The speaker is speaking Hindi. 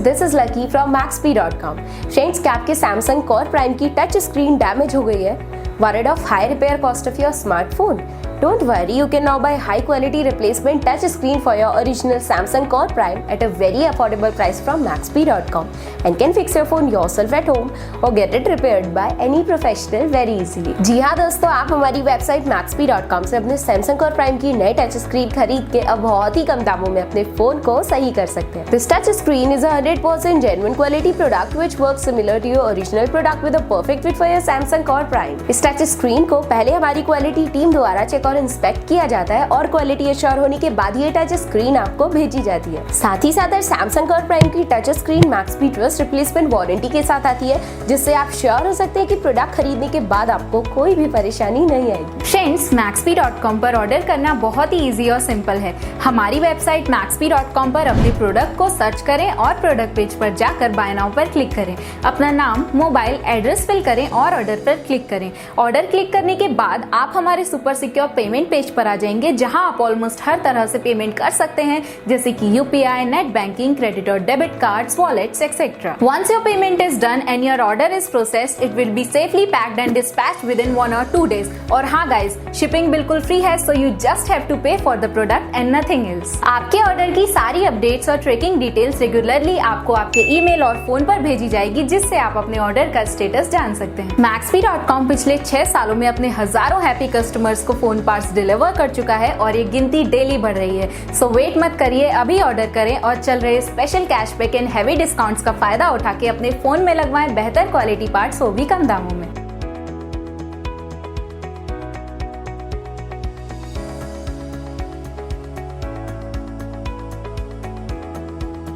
This is lucky from Maxbhi.com। Friends, क्या आपके सैमसंग कोर प्राइम की टच स्क्रीन डैमेज हो गई है? Worried of high repair cost of your smartphone? Don't worry, you can now buy high quality replacement touch screen for your original Samsung Core Prime at a very affordable price from Maxbhi.com and can fix your phone yourself at home or get it repaired by any professional very easily। जी हाँ दोस्तों, आप हमारी वेबसाइट Maxbhi.com से अपने Samsung Core Prime की नई टच स्क्रीन खरीद के अब बहुत ही कम दामों में अपने फोन को सही कर सकते हैं। This touch screen is a 100% genuine quality product which works similar to your original product with a perfect fit for your Samsung Core Prime। इस टच स्क्रीन को पहले हमारी क्वालिटी टीम द्वारा चेक और इंस्पेक्ट किया जाता है और क्वालिटी एश्योर होने के बाद ये टच स्क्रीन आपको भेजी जाती है। साथ ही साथ सैमसंग कोर प्राइम की touch screen Maxbhi trust replacement warranty के साथ आती है, जिससे आप श्योर हो सकते हैं कि प्रोडक्ट खरीदने के बाद आपको कोई भी परेशानी नहीं आएगी। फ्रेंड्स, Maxbhi.com पर ऑर्डर करना बहुत ही इजी और सिंपल है। हमारी वेबसाइट Maxbhi.com पर अपने प्रोडक्ट को सर्च करें और प्रोडक्ट पेज पर जाकर बाय नाउ पर क्लिक करें। अपना नाम, मोबाइल एड्रेस फिल करें और ऑर्डर पर क्लिक करें। ऑर्डर क्लिक करने के बाद आप हमारे सुपर सिक्योर पेमेंट पेज पर आ जाएंगे, जहां आप ऑलमोस्ट हर तरह से पेमेंट कर सकते हैं, जैसे कि यूपीआई, नेट बैंकिंग, क्रेडिट और debit cards, wallets etcetera. Once your payment is done and your order is processed, it will be safely packed and dispatched within 1 or 2 days। और हाँ गाइस, शिपिंग बिल्कुल फ्री है, so you just have to pay for the product and nothing else. आपके ऑर्डर की सारी अपडेट्स और ट्रैकिंग डिटेल्स रेगुलरली आपको आपके ईमेल और फोन पर भेजी जाएगी, जिससे आप अपने ऑर्डर का स्टेटस जान सकते हैं। Maxbhi.com पिछले 6 सालों में अपने हजारों हैप्पी कस्टमर्स को फोन पार्ट्स डिलीवर कर चुका है और ये गिनती डेली बढ़ रही है। सो वेट मत करिए, अभी ऑर्डर करें और चल रहे special cashback and heavy discounts का फायदा उठा के अपने फोन में लगवाएं बेहतर क्वालिटी पार्ट्स, वो भी कम दामों में।